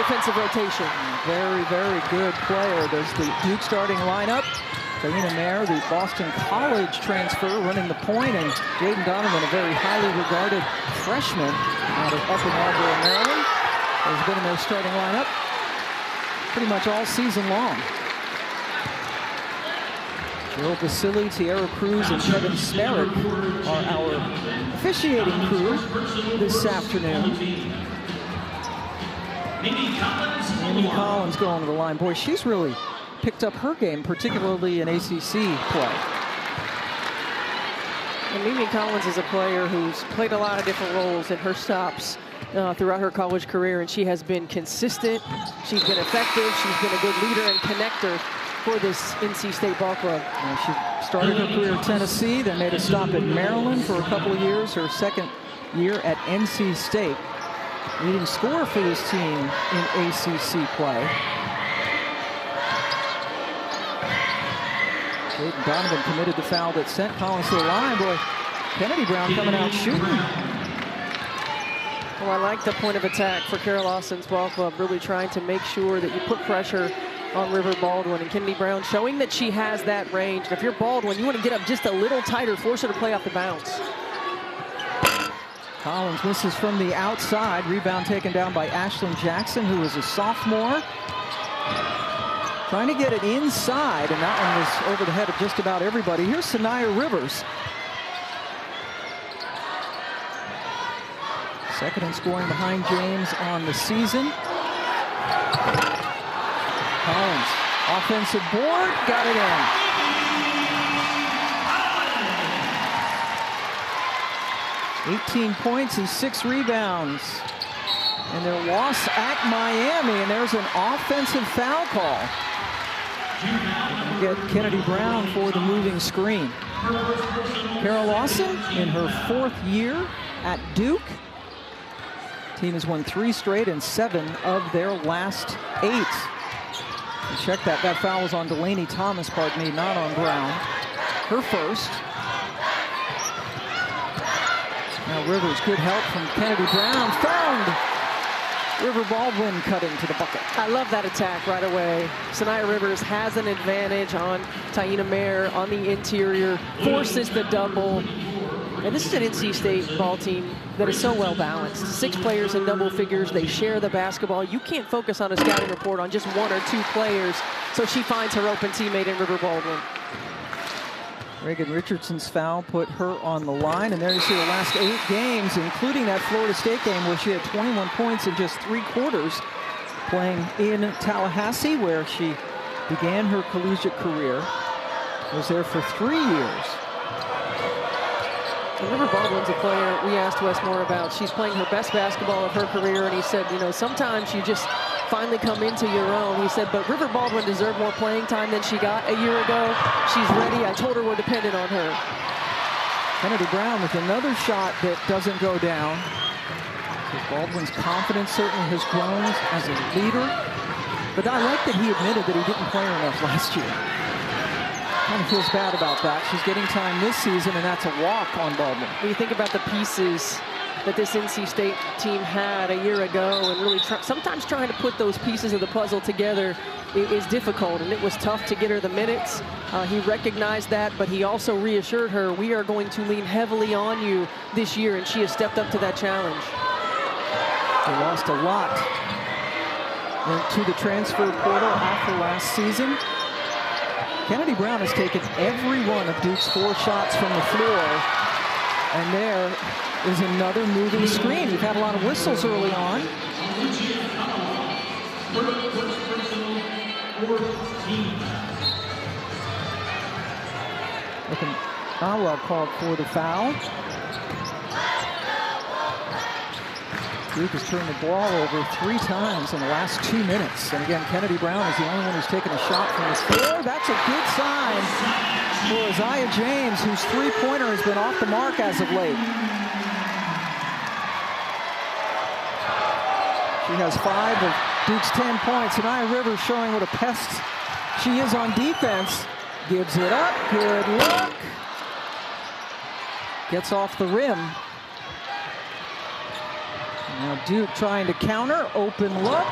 offensive rotation. Very, very good player. There's the Duke starting lineup. Taina Mayer, the Boston College transfer, running the point, and Jaden Donovan, a very highly regarded freshman out of Upper Marlboro, Maryland, has been in their starting lineup pretty much all season long. Joe Basili, Tierra Cruz, and Kevin Smerrick are our officiating crew this afternoon. Mimi Collins going to the line. Boy, she's really picked up her game, particularly in ACC play. And Mimi Collins is a player who's played a lot of different roles in her stops throughout her college career, and she has been consistent. She's been effective. She's been a good leader and connector for this NC State ball club. And she started her career at Tennessee, then made a stop at Maryland for a couple of years, her second year at NC State. Leading scorer for this team in ACC play. Jaden Donovan committed the foul that sent Collins to the line. Boy, Kennedy Brown coming out shooting. Well, I like the point of attack for Carol Lawson's ball club, really trying to make sure that you put pressure on River Baldwin, and Kennedy Brown showing that she has that range. And if you're Baldwin, you want to get up just a little tighter, force her to play off the bounce. Collins misses from the outside. Rebound taken down by Ashlyn Jackson, who is a sophomore. Trying to get it inside, and that one was over the head of just about everybody. Here's Sanaya Rivers. Second in scoring behind James on the season. Collins, offensive board, got it in. 18 points and 6 rebounds. And their loss at Miami, and there's an offensive foul call. Get Kennedy Brown for the moving screen. Carol Lawson in her 4th year at Duke. Team has won 3 straight and 7 of their last 8. And check that. That foul was on Delaney Thomas, pardon me, not on Brown. Her first. Now Rivers, good help from Kennedy Brown. Found! River Baldwin cutting to the bucket. I love that attack right away. Sanaya Rivers has an advantage on Taina Mayer on the interior, forces the double. And this is an NC State ball team that is so well balanced. 6 players in double figures, they share the basketball. You can't focus on a scouting report on just 1 or 2 players. So she finds her open teammate in River Baldwin. Reagan Richardson's foul put her on the line, and there you see the last 8 games, including that Florida State game where she had 21 points in just 3 quarters, playing in Tallahassee, where she began her collegiate career. Was there for 3 years. And River Baldwin's a player we asked Wes more about. She's playing her best basketball of her career, and he said, you know, sometimes you just finally come into your own. He said, but River Baldwin deserved more playing time than she got a year ago. She's ready. I told her we're dependent on her. Kennedy Brown with another shot that doesn't go down. So Baldwin's confidence certainly has grown as a leader. But I like that he admitted that he didn't play her enough last year. Kind of feels bad about that. She's getting time this season, and that's a walk on Baldwin. When you think about the pieces that this NC State team had a year ago, and really sometimes trying to put those pieces of the puzzle together is difficult, and it was tough to get her the minutes. He recognized that, but he also reassured her, we are going to lean heavily on you this year, and she has stepped up to that challenge. They lost a lot to the transfer portal after last season. Kennedy Brown has taken every one of Duke's 4 shots from the floor, and there is another moving screen. We've had a lot of whistles early on. Looking, Awa called for the foul. Duke has turned the ball over 3 times in the last 2 minutes. And again, Kennedy Brown is the only one who's taken a shot from this floor. That's a good sign for Aziaha James, whose 3-pointer has been off the mark as of late. She has 5 of Duke's 10 points. Sanaya Rivers showing what a pest she is on defense. Gives it up, good look. Gets off the rim. Now Duke trying to counter, open look.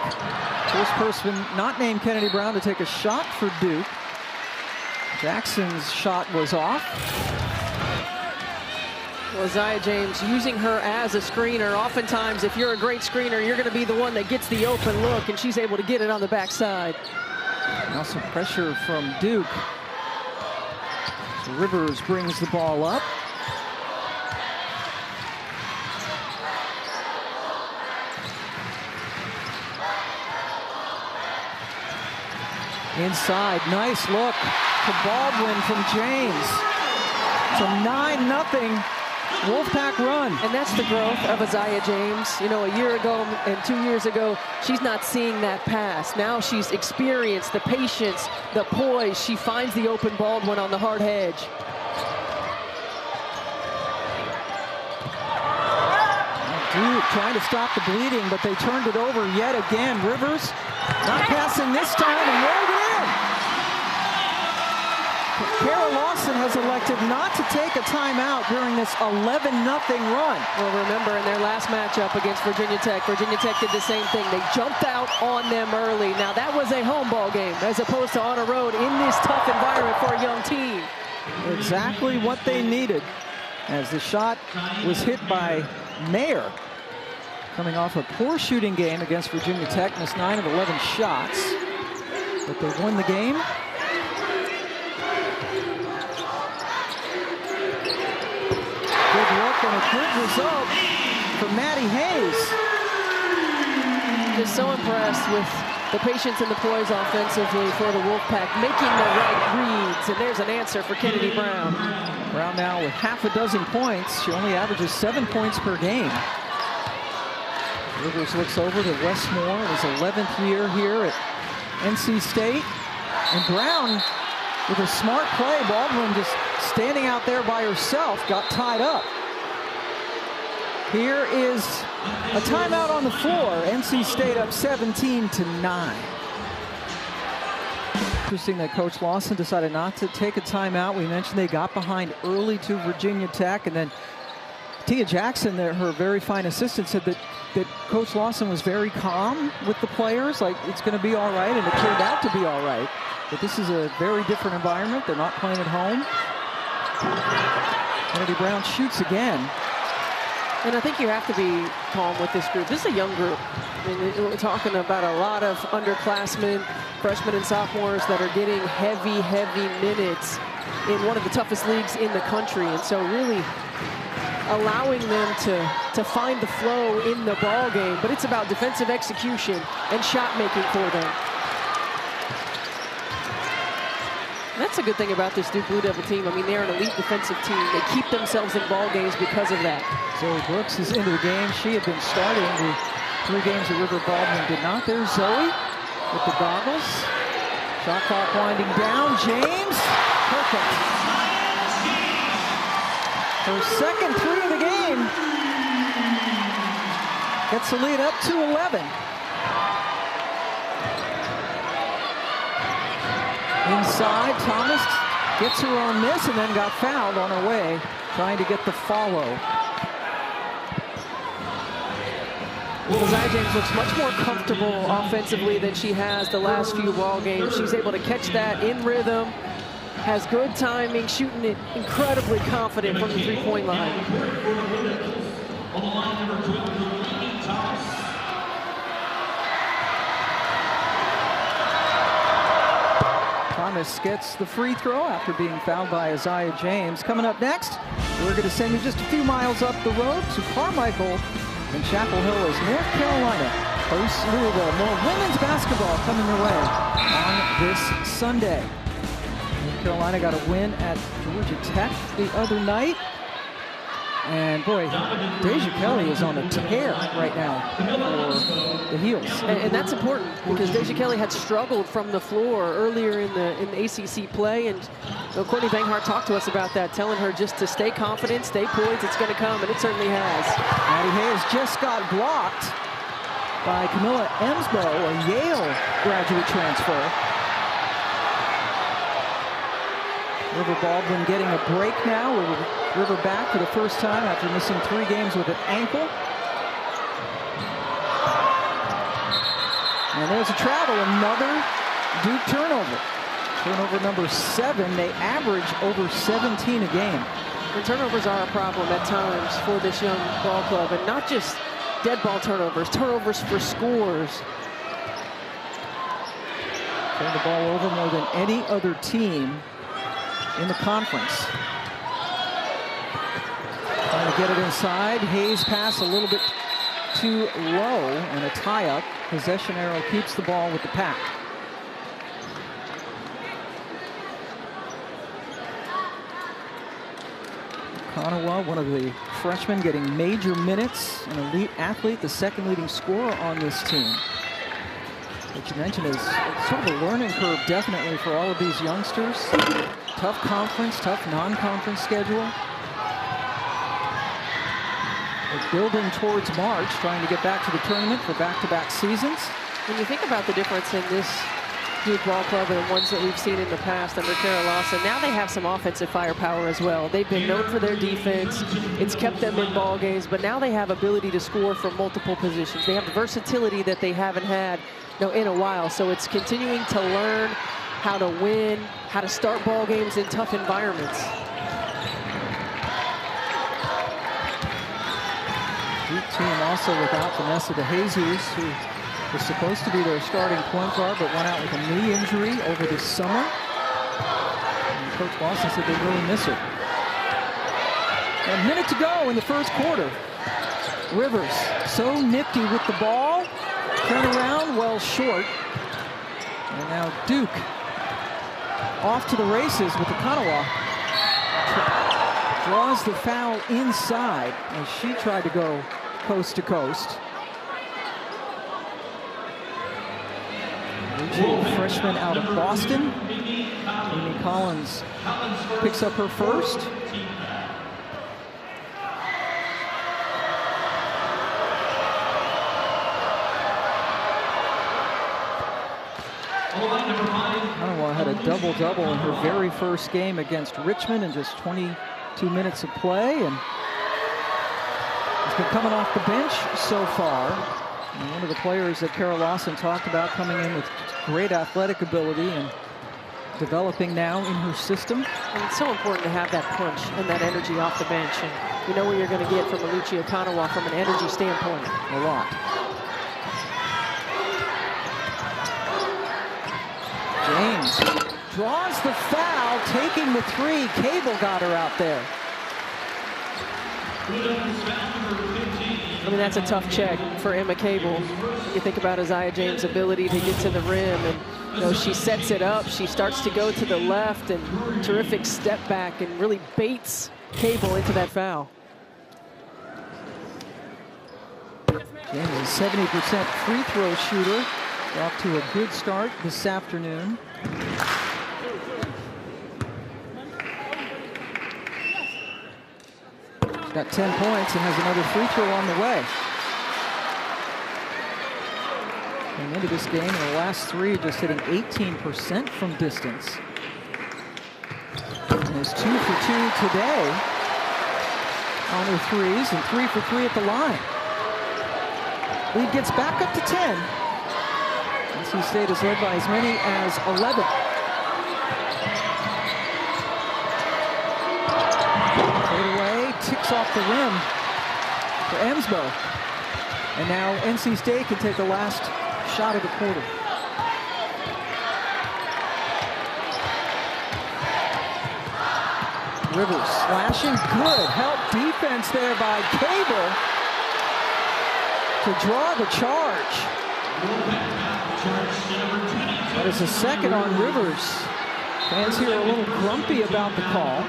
First person not named Kennedy Brown to take a shot for Duke. Jackson's shot was off. Well, Aziaha James using her as a screener. Oftentimes, if you're a great screener, you're going to be the one that gets the open look, and she's able to get it on the backside. Now some pressure from Duke. So Rivers brings the ball up. Inside, nice look to Baldwin from James. It's a 9-0 Wolfpack run. And that's the growth of Aziaha James. You know, a year ago and 2 years ago, she's not seeing that pass. Now she's experienced the patience, the poise. She finds the open Baldwin on the hard hedge. Duke trying to stop the bleeding, but they turned it over yet again. Rivers not passing this time and rolled it in. Kara Lawson has elected not to take a timeout during this 11-0 run. Well, remember in their last matchup against Virginia Tech did the same thing. They jumped out on them early. Now that was a home ball game as opposed to on a road in this tough environment for a young team. Exactly what they needed, as the shot was hit by Mayer, coming off a poor shooting game against Virginia Tech, missed 9 of 11 shots, but they won the game. Good look and a good result for Maddie Hayes. Just so impressed with the patience and the poise offensively for the Wolfpack, making the right reads, and there's an answer for Kennedy Brown. Brown now with half a dozen points. She only averages 7 points per game. Rivers looks over to Westmore, his 11th year here at NC State. And Brown, with a smart play, Baldwin just standing out there by herself, got tied up. Here is a timeout on the floor. NC State up 17-9. Interesting that Coach Lawson decided not to take a timeout. We mentioned they got behind early to Virginia Tech, and then Tia Jackson, her very fine assistant, said that Coach Lawson was very calm with the players, like it's going to be all right, and it turned out to be all right. But this is a very different environment. They're not playing at home. Kennedy Brown shoots again. And I think you have to be calm with this group. This is a young group. I mean, we're talking about a lot of underclassmen, freshmen and sophomores that are getting heavy, heavy minutes in one of the toughest leagues in the country. And so really allowing them to find the flow in the ball game. But it's about defensive execution and shot making for them. And that's a good thing about this Duke Blue Devil team. I mean, they're an elite defensive team. They keep themselves in ball games because of that. Zoe Brooks is into the game. She had been starting the 3 games that River Baldwin did not. There's Zoe with the goggles. Shot clock winding down. James, perfect. Her second 3 of the game. Gets the lead up to 11. Inside, Thomas gets her own miss and then got fouled on her way, trying to get the follow. Aziaha James looks much more comfortable offensively than she has the last few ball games. She's able to catch that in rhythm, has good timing, shooting it incredibly confident from the three-point line. Thomas gets the free throw after being fouled by Aziaha James. Coming up next, we're going to send you just a few miles up the road to Carmichael and Chapel Hill as North Carolina hosts Louisville. More women's basketball coming your way on this Sunday. North Carolina got a win at Georgia Tech the other night. And boy, Deja Kelly is on a tear right now for the Heels. And that's important because Deja Kelly had struggled from the floor earlier in the ACC play. And Courtney Banghart talked to us about that, telling her just to stay confident, stay poised, it's going to come, and it certainly has. Maddie Hayes just got blocked by Camilla Emsbo, a Yale graduate transfer. River Baldwin getting a break now. River back for the first time after missing 3 games with an ankle. And there's a travel, another Duke turnover. Turnover number 7. They average over 17 a game. The turnovers are a problem at times for this young ball club, and not just dead ball turnovers, turnovers for scores. Turn the ball over more than any other team in the conference. Trying to get it inside. Hayes pass a little bit too low, and a tie-up. Possession arrow keeps the ball with the Pack. Ottawa, one of the freshmen getting major minutes, an elite athlete, the second leading scorer on this team. Which you mentioned is sort of a learning curve definitely for all of these youngsters. Tough conference, tough non-conference schedule. They're building towards March, trying to get back to the tournament for back-to-back seasons. When you think about the difference in this Duke ball club and ones that we've seen in the past under Carol Lawson, now they have some offensive firepower as well. They've been known for their defense. It's kept them in ball games, but now they have ability to score from multiple positions. They have the versatility that they haven't had in a while. So it's continuing to learn how to win, how to start ball games in tough environments. Duke team also without Vanessa DeJesus, who was supposed to be their starting point guard, but went out with a knee injury over the summer. And Coach Lawson said they really miss her. A minute to go in the first quarter. Rivers, so nifty with the ball. Turn around, well short. And now Duke off to the races with the Kanawha. Draws the foul inside as she tried to go coast to coast. Freshman out of Boston. Amy Collins picks up her first. Ottawa had a double-double in her very first game against Richmond in just 22 minutes of play, and has been coming off the bench so far. And one of the players that Carol Lawson talked about coming in with great athletic ability and developing now in her system. And it's so important to have that punch and that energy off the bench. And you know what you're going to get from Alucia Kanawha from an energy standpoint. A lot. James draws the foul, taking the three. Cable got her out there. I mean, that's a tough check for Emma Cable. You think about Aziaha James' ability to get to the rim, and she sets it up. She starts to go to the left, and terrific step back, and really baits Cable into that foul. James is a 70% free throw shooter. Off to a good start this afternoon. She's got 10 points and has another free throw on the way. Came into this game in the last three, just hitting 18% from distance. And is 2 for 2 today on her threes, and 3 for 3 at the line. Lead gets back up to 10. NC State is led by as many as 11. Fade away, ticks off the rim for Emsbo. And now NC State can take the last shot of the quarter. Rivers slashing, good help defense there by Cable to draw the charge. That is a second on Rivers. Fans here are a little grumpy about the call.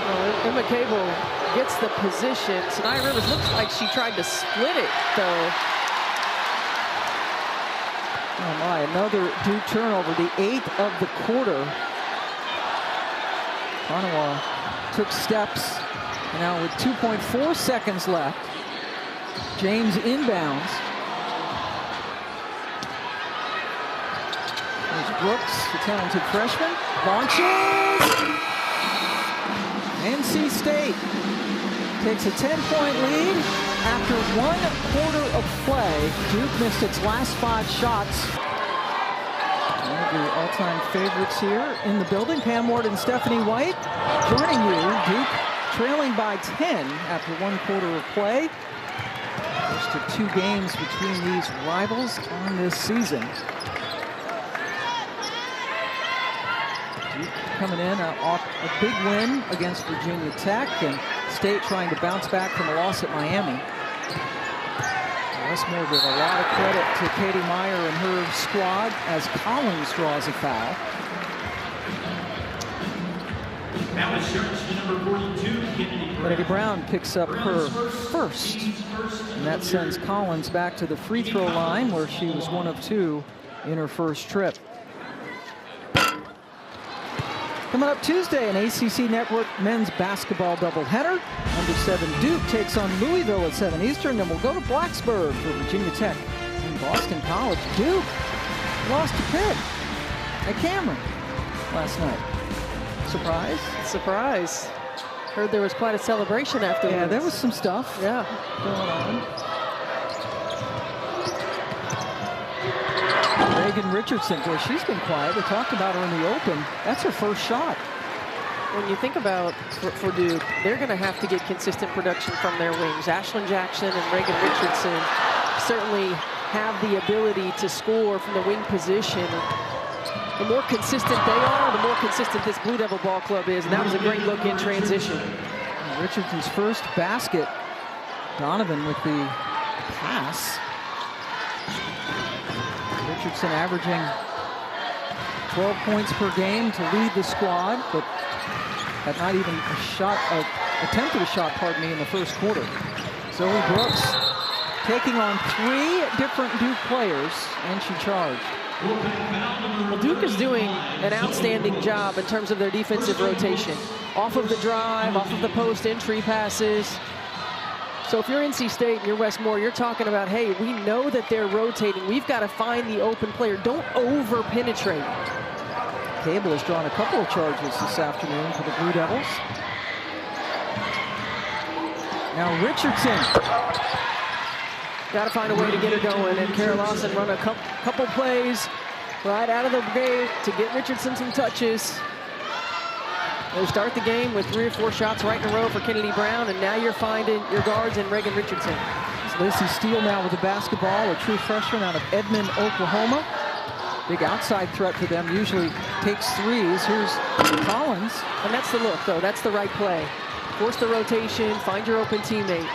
Well, Emma Cable gets the position. Sanaya Rivers looks like she tried to split it, though. Oh my, another Duke turnover, the 8th of the quarter. Kanawha took steps. And now with 2.4 seconds left, James inbounds. There's Brooks, the talented freshman, launches. NC State takes a 10-point lead after 1 quarter of play. Duke missed its last 5 shots. One of the all-time favorites here in the building, Pam Ward and Stephanie White, joining you. Duke trailing by 10 after 1 quarter of play. First of 2 games between these rivals on this season. Duke coming in off a big win against Virginia Tech, and State trying to bounce back from a loss at Miami. Westmore with a lot of credit to Katie Meyer and her squad as Collins draws a foul. That was jersey number 42, Kennedy Brown picks up her first, and that sends Collins back to the free throw line where she was 1 of 2 in her first trip. Coming up Tuesday, an ACC Network men's basketball doubleheader. #7 Duke takes on Louisville at 7 Eastern. Then we'll go to Blacksburg for Virginia Tech and Boston College. Duke lost to Pitt at Cameron last night. Surprise? Surprise. Heard there was quite a celebration afterwards. Yeah, there was some stuff going on. Reagan Richardson, boy, she's been quiet. We talked about her in the open. That's her first shot. When you think about for Duke, they're going to have to get consistent production from their wings. Ashlyn Jackson and Reagan Richardson certainly have the ability to score from the wing position. The more consistent they are, the more consistent this Blue Devil ball club is, and that was a great look in transition. Richardson's first basket. Donovan with the pass. Richardson averaging 12 points per game to lead the squad, but had not even attempted a shot, in the first quarter. Zoe Brooks taking on 3 different Duke players, and she charged. Well, Duke is doing an outstanding job in terms of their defensive rotation. Off of the drive, off of the post entry passes. So if you're NC State and you're Westmore, you're talking about, hey, we know that they're rotating. We've got to find the open player. Don't over-penetrate. Cable has drawn a couple of charges this afternoon for the Blue Devils. Now Richardson. Got to find a way to get her going, and Kara Lawson run a couple plays right out of the gate to get Richardson some touches. They start the game with 3 or 4 shots right in a row for Kennedy Brown, and now you're finding your guards in Reagan Richardson. It's Lacey Steele now with the basketball, a true freshman out of Edmond, Oklahoma. Big outside threat for them, usually takes 3s. Here's Collins. And that's the look, though. That's the right play. Force the rotation, find your open teammate.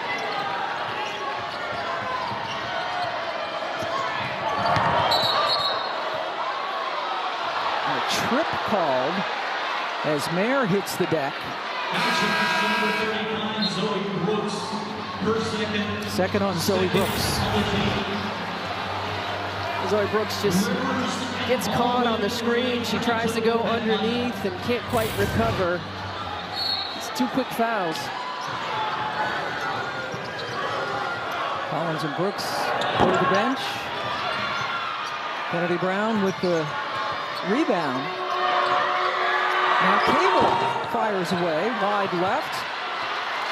A trip called as Mayer hits the deck. Second on Zoe Brooks. Zoe Brooks just gets caught on the screen. She tries to go underneath and can't quite recover. It's 2 quick fouls. Collins and Brooks go to the bench. Kennedy Brown with the rebound. Now Cable fires away, wide left.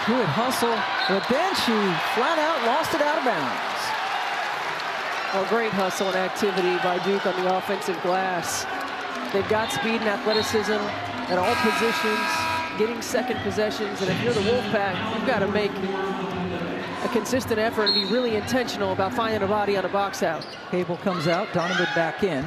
Good hustle, but then she flat out lost it out of bounds. Well, great hustle and activity by Duke on the offensive glass. They've got speed and athleticism at all positions, getting second possessions, and if you're the Wolfpack, you've got to make a consistent effort and be really intentional about finding a body on a box out. Cable comes out, Donovan back in.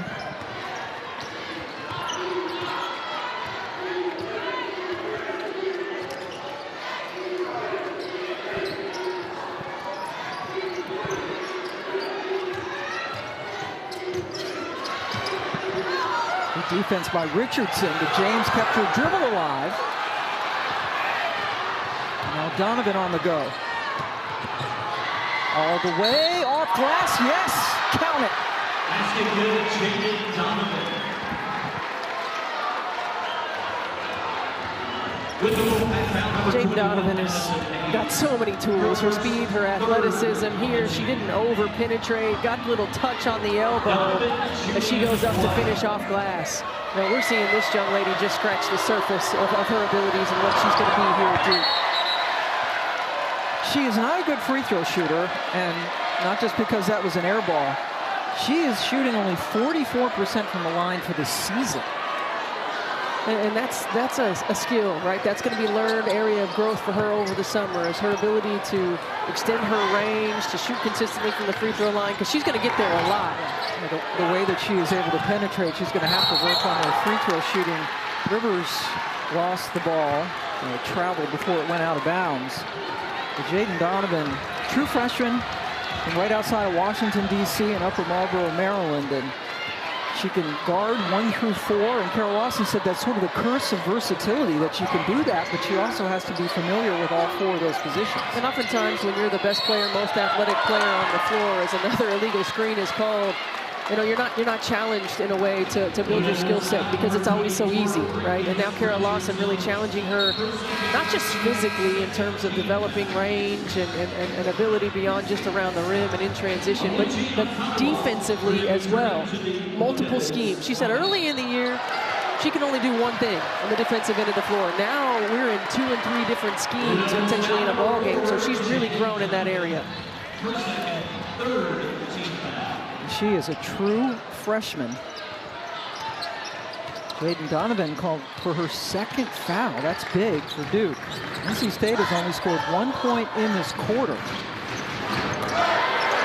Defense by Richardson, but James kept her dribble alive. Now Donovan on the go. All the way, off glass, yes, count it. Basket good, Jaden Donovan. Jaden Donovan has got so many tools. Her speed, her athleticism. Here, she didn't over-penetrate, got a little touch on the elbow as she goes up to finish off glass. Now, we're seeing this young lady just scratch the surface of her abilities and what she's going to be here at Duke. She is not a good free throw shooter, and not just because that was an air ball. She is shooting only 44% from the line for the season. And that's a skill, right? That's going to be learned area of growth for her over the summer, is her ability to extend her range, to shoot consistently from the free throw line, because she's going to get there a lot. The way that she is able to penetrate, she's going to have to work on her free throw shooting. Rivers lost the ball. It traveled before it went out of bounds. But Jaden Donovan, true freshman, from right outside of Washington, D.C. in Upper Marlboro, Maryland. And she can guard 1 through 4, and Carol Lawson said that's sort of the curse of versatility, that you can do that, but she also has to be familiar with all 4 of those positions. And oftentimes when you're the best player, most athletic player on the floor, as another illegal screen is called, you know, you're not challenged in a way to build your skill set, because it's always so easy, right? And now Carol Lawson really challenging her, not just physically in terms of developing range and ability beyond just around the rim and in transition, but defensively as well. Multiple schemes. She said early in the year, she can only do one thing on the defensive end of the floor. Now we're in 2 and 3 different schemes potentially in a ball game, so she's really grown in that area. She is a true freshman. Jaden Donovan called for her 2nd foul. That's big for Duke. NC State has only scored 1 point in this quarter.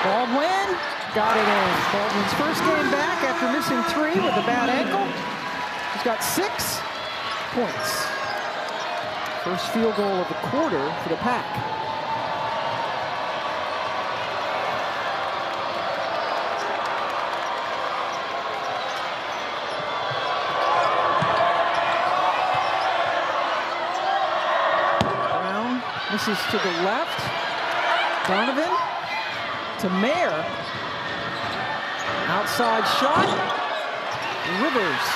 Baldwin got it in. Baldwin's first game back after missing 3 with a bad ankle. She's got 6 points. First field goal of the quarter for the Pack. Misses to the left. Donovan to Mayer. Outside shot. Rivers.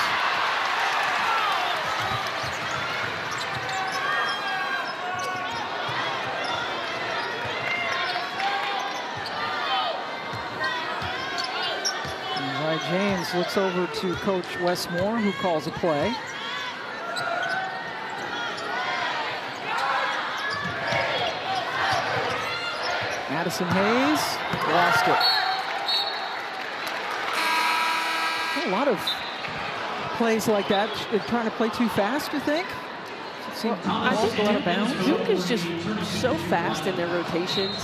Aziaha James looks over to Coach Wes Moore, who calls a play. Madison Hayes lost it. A lot of plays like that. Trying to play too fast, you think? I think go out of bounds. Duke is just so fast in their rotations.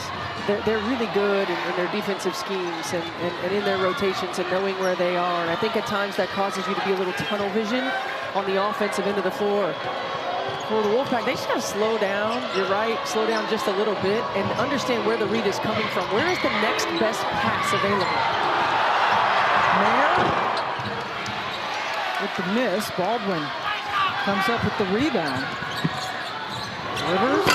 They're really good in their defensive schemes and in their rotations and knowing where they are. And I think at times that causes you to be a little tunnel vision on the offensive end of the floor. For the Wolfpack, they just got to slow down. You're right, slow down just a little bit and understand where the read is coming from. Where is the next best pass available? Mayer with the miss. Baldwin comes up with the rebound. Rivers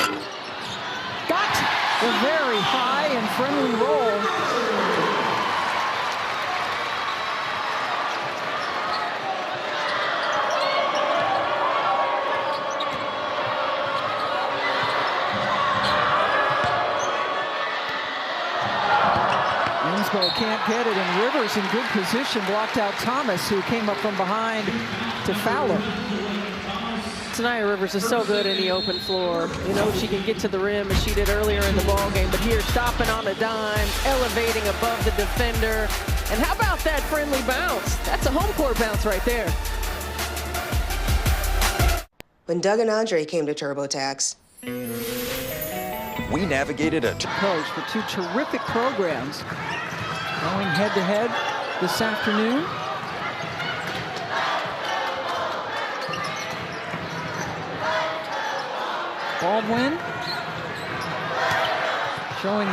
got the very high and friendly roll. Can't get it, and Rivers in good position blocked out Thomas, who came up from behind to foul her. Aziaha Rivers is so good in the open floor. You know, she can get to the rim as she did earlier in the ball game, but here stopping on a dime, elevating above the defender. And how about that friendly bounce? That's a home court bounce right there. When Doug and Andre came to TurboTax, we navigated a coach for 2 terrific programs going head-to-head this afternoon. Baldwin showing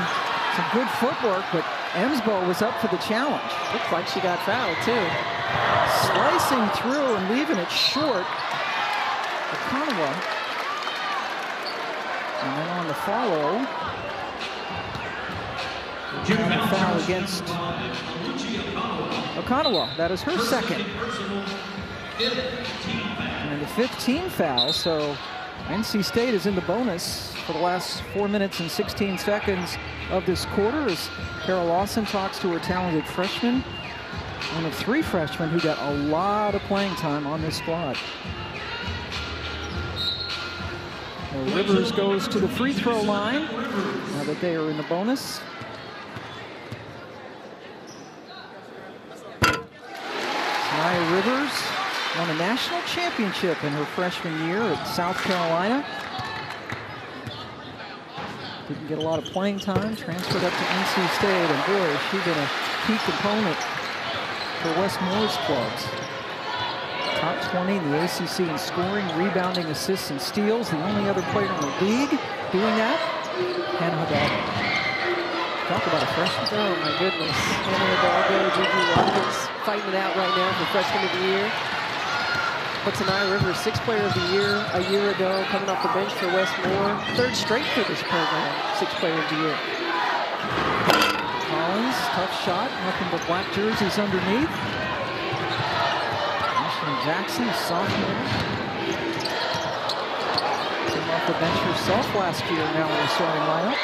some good footwork, but Emsbo was up for the challenge. Looks like she got fouled, too. Slicing through and leaving it short. Okonawa. And then on the follow, foul against Okonawa. That is her 2nd. And the 15 foul, so NC State is in the bonus for the last 4 minutes and 16 seconds of this quarter as Carol Lawson talks to her talented freshman, one of 3 freshmen who got a lot of playing time on this squad. So Rivers goes to the free throw line now that they are in the bonus. Nia Rivers won a national championship in her freshman year at South Carolina. Didn't get a lot of playing time, transferred up to NC State, and boy, has she been a key component for West Moore's clubs. Top 20 in the ACC in scoring, rebounding, assists, and steals. The only other player in the league doing that, Hannah Hidalgo. Talk about a freshman. Oh my goodness. Hannah Hidalgo, Gigi Watkins fighting it out right now for freshman of the year. But Nia Rivers, 6th player of the year a year ago, coming off the bench for West Moore. 3rd straight for this program, 6th player of the year. Collins, tough shot, nothing but black jerseys underneath. Ashley Jackson, a sophomore. Came off the bench herself last year, now in the starting lineup.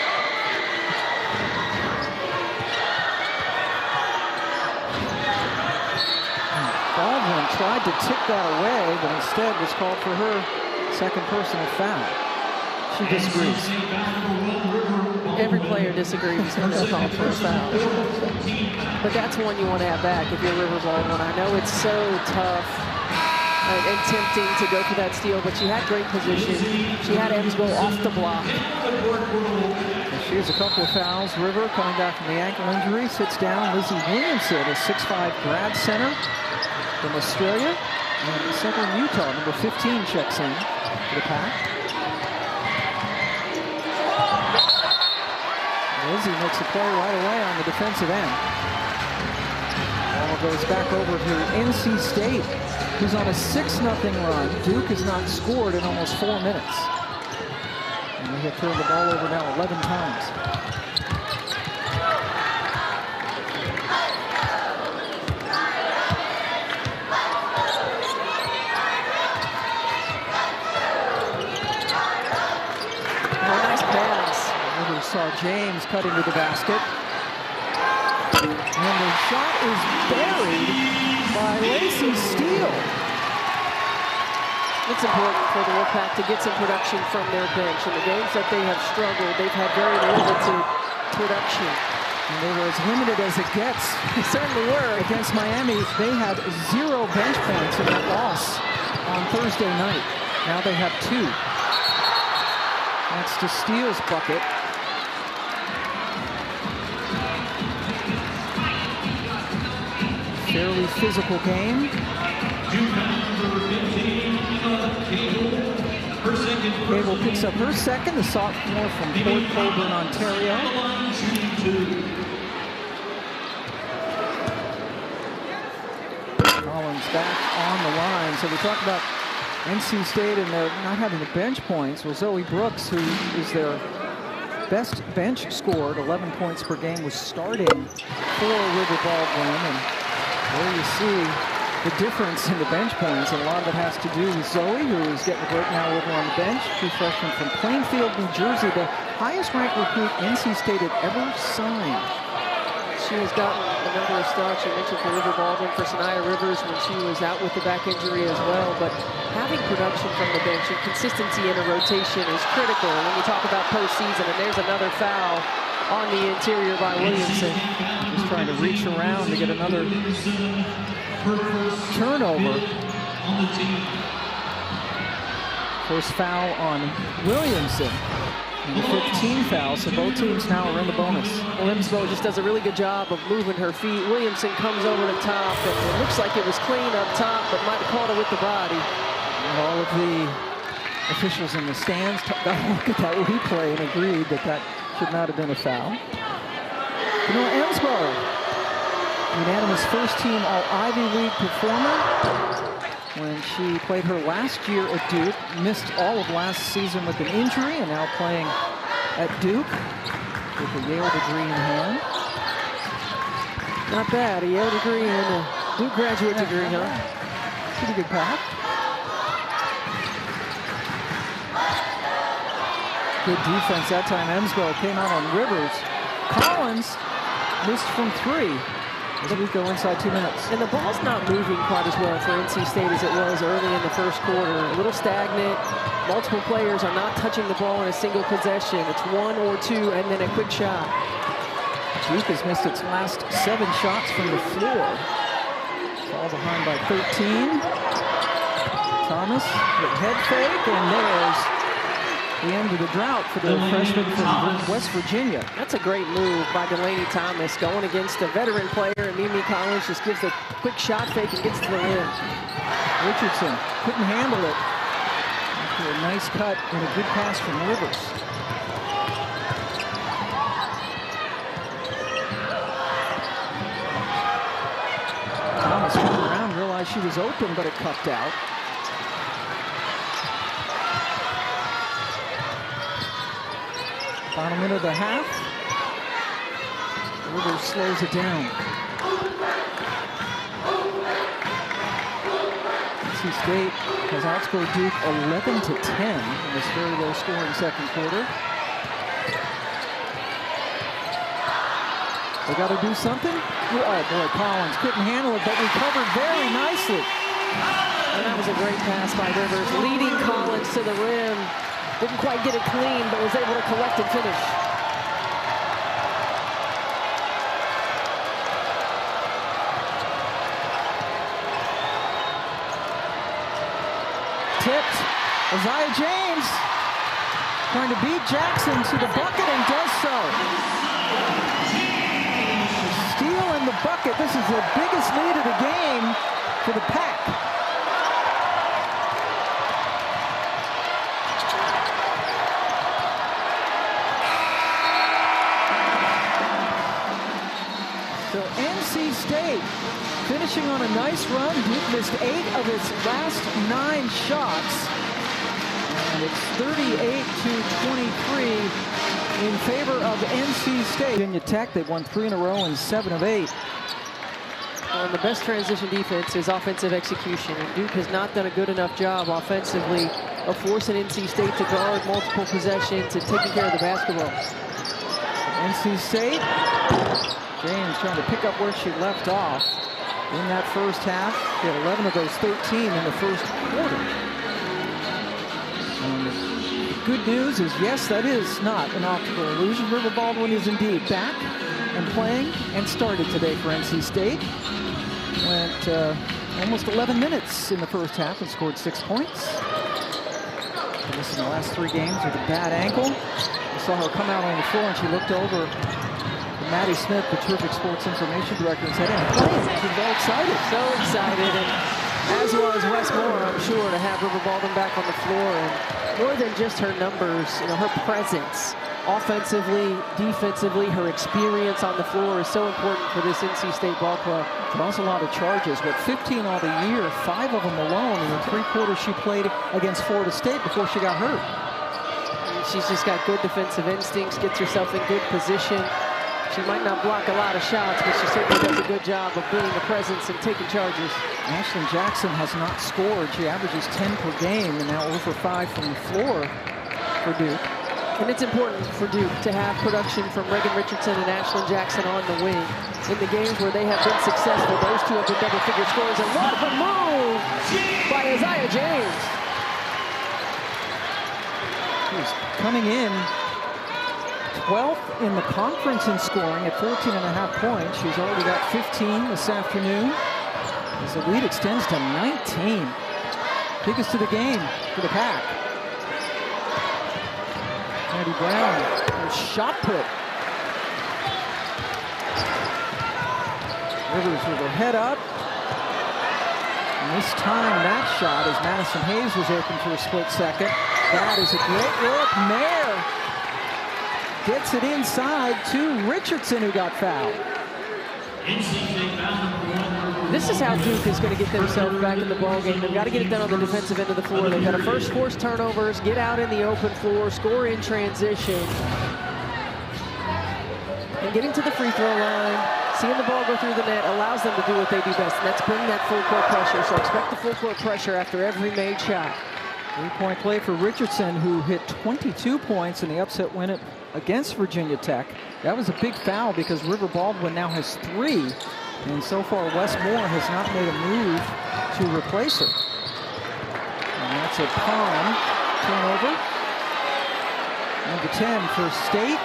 Baldwin tried to tip that away, but instead was called for her second personal foul. She disagrees. Every player disagrees when they're called for a foul. But that's one you want to have back if you're River Baldwin. I know it's so tough and tempting to go for that steal, but she had great position. She had Ems go off the block. She has a couple of fouls. River coming back from the ankle injury, sits down. Lizzie Williamson, a 6'5" grad center from Australia, and Southern Utah, number 15, checks in for the Pack. Lizzie makes a play right away on the defensive end. Ball goes back over to NC State, who's on a 6-0 run. Duke has not scored in almost 4 minutes. And they have turned the ball over now 11 times. Saw James cutting to the basket. And the shot is buried by Lacey Steele. It's important for the Wolfpack to get some production from their bench. In the games that they have struggled, they've had very limited production. And they were as limited as it gets. They certainly were. Against Miami, they had 0 bench points in that loss on Thursday night. Now they have 2. That's to Steele's bucket. Fairly physical game. Cable picks up her second, the sophomore from Port Colborne, Ontario. Collins back on the line. So we talked about NC State and their not having the bench points. Well, Zoe Brooks, who is their best bench scored, 11 points per game, was starting for River Baldwin. And there you see the difference in the bench points, and a lot of it has to do with Zoe, who is getting a break now over on the bench. True freshman from Plainfield, New Jersey, the highest-ranked recruit NC State had ever signed. She has gotten a number of starts. You mentioned for River Baldwin, for Nia Rivers when she was out with the back injury as well. But having production from the bench and consistency in a rotation is critical when you talk about postseason. And there's another foul on the interior by Williamson. Just trying to reach around to get another turnover. First foul on Williamson. And 15 fouls, so both teams now are in the bonus. Limsbo just does a really good job of moving her feet. Williamson comes over the top, and it looks like it was clean up top, but might have caught it with the body. And all of the officials in the stands got a look at that replay and agreed that that should not have been a foul. Noah Emsbo, unanimous first-team All-Ivy League performer. When she played her last year at Duke, missed all of last season with an injury, and now playing at Duke with a Yale degree in hand. Not bad, a Yale degree and a Duke graduate degree, huh? Pretty good path. Good defense that time. Emsbo came out on Rivers. Collins missed from 3. as we go inside 2 minutes. And the ball's not moving quite as well for NC State as it was early in the first quarter. A little stagnant. Multiple players are not touching the ball in a single possession. It's one or two and then a quick shot. Duke has missed its last 7 shots from the floor. Fall behind by 13. Thomas with head fake, and there's the end of the drought for the freshman from West Virginia. That's a great move by Delaney Thomas, going against a veteran player, and Mimi Collins just gives a quick shot fake and gets to the rim. Richardson couldn't handle it. After a nice cut and a good pass from Rivers. Thomas turned around, realized she was open, but it cupped out. Final minute of the half. Rivers slows it down. NC State has outscored Duke 11-10 in this very low-scoring second quarter. They got to do something. Oh boy, Collins couldn't handle it, but recovered very nicely. And that was a great pass by Rivers, leading Collins to the rim. Didn't quite get it clean, but was able to collect and finish. Tipped. Aziaha James trying to beat Jackson to the bucket and does so. Steal in the bucket. This is the biggest lead of the game for the Pack. So NC State finishing on a nice run. Duke missed 8 of its last 9 shots. And it's 38-23 in favor of NC State. Virginia Tech, they've won 3 in a row and 7 of 8. Well, the best transition defense is offensive execution. And Duke has not done a good enough job offensively of forcing NC State to guard multiple possessions and taking care of the basketball. NC State, James trying to pick up where she left off in that first half. She had 11 of those 13 in the first quarter. And the good news is, yes, that is not an optical illusion. River Baldwin is indeed back and playing and started today for NC State. Went almost 11 minutes in the first half and scored 6 points. Missing the last 3 games with a bad ankle. I saw her come out on the floor and she looked over to Maddie Smith, the terrific sports information director, and said, "I'm playing." She was all excited. So excited, and as was Wes Moore, I'm sure, to have River Baldwin back on the floor. And more than just her numbers, you know, her presence, offensively, defensively, her experience on the floor is so important for this NC State ball club. Draws a lot of charges, but 15 all the year, 5 of them alone in the 3 quarters she played against Florida State before she got hurt. She's just got good defensive instincts, gets herself in good position. She might not block a lot of shots, but she certainly does a good job of being a presence and taking charges. Ashlyn Jackson has not scored. She averages 10 per game and now over 5 from the floor for Duke. And it's important for Duke to have production from Reagan Richardson and Ashlyn Jackson on the wing. In the games where they have been successful, those two have been double-figure scorers. And what a move by Aziaha James. She's coming in 12th in the conference in scoring at 14.5 points. She's already got 15 this afternoon as the lead extends to 19. Biggest of the game for the Pack. Maddie Brown, her shot put. Rivers with her head up. And this time that shot, as Madison Hayes was open for a split second. That is a great look. Mayer gets it inside to Richardson, who got fouled. This is how Duke is going to get themselves back in the ballgame. They've got to get it done on the defensive end of the floor. They've got to first force turnovers, get out in the open floor, score in transition. And getting to the free throw line, seeing the ball go through the net allows them to do what they do best, and that's bring that full court pressure. So expect the full court pressure after every made shot. 3-point play for Richardson, who hit 22 points in the upset win against Virginia Tech. That was a big foul because River Baldwin now has 3 And so far, Wes Moore has not made a move to replace her. And that's a Palm turnover. Number 10 for State.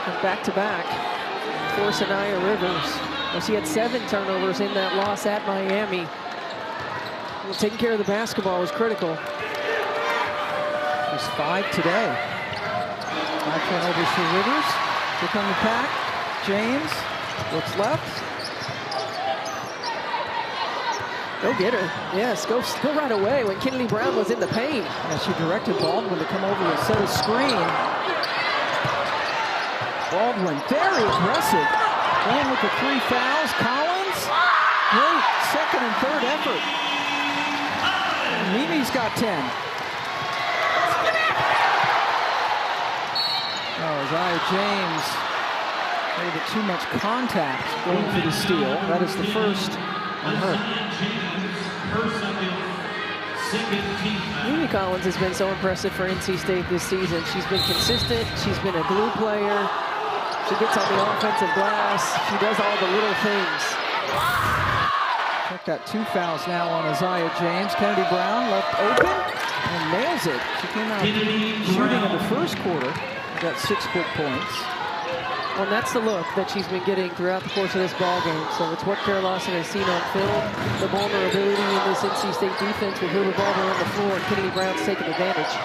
And back-to-back for Sanaya Rivers. Well, she had 7 turnovers in that loss at Miami. Well, taking care of the basketball was critical. There's 5 today. 5 turnovers for Rivers. Here come the pack. James looks left. Go get her. Yes, go right away when Kennedy Brown was in the paint. Yeah, she directed Baldwin to come over and set a screen. Baldwin, very aggressive. Going with the 3 fouls. Collins, great second and third effort. And Mimi's got 10. Oh, Aziaha James made a bit too much contact going for the steal. That is the first on her. Mimi Collins has been so impressive for NC State this season. She's been consistent. She's been a glue player. She gets on the offensive glass. She does all the little things. Check that 2 fouls now on Aziaha James. Kennedy Brown left open and nails it. She came out shooting in the first quarter. Got 6 quick points. Well, that's the look that she's been getting throughout the course of this ball game. So it's what Kara Lawson has seen on film. The vulnerability in this NC State defense with her revolver on the floor, and Kennedy Brown's taking advantage.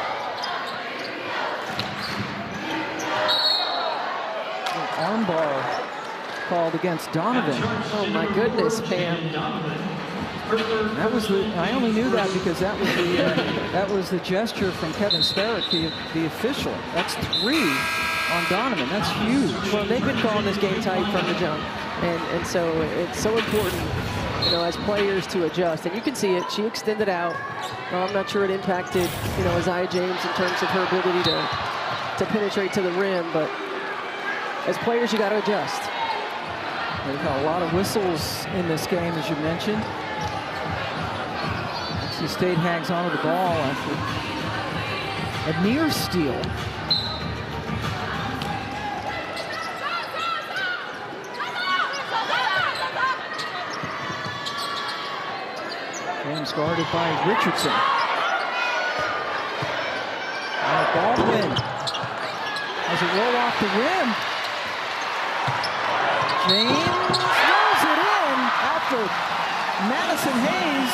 Armbar called against Donovan. Oh my goodness, Pam. That was I only knew that because that was the gesture from Kevin Sparrow, the official. That's 3 on Donovan. That's huge. Well, they've been calling this game tight from the jump, and so it's so important, you know, as players to adjust. And you can see it. She extended out. Well, I'm not sure it impacted, you know, Aziaha James in terms of her ability to penetrate to the rim, but as players, you got to adjust. They've got a lot of whistles in this game, as you mentioned. NC State hangs onto the ball after a near steal. James guarded by Richardson. Now Baldwin as it roll off the rim. James throws it in after Madison Hayes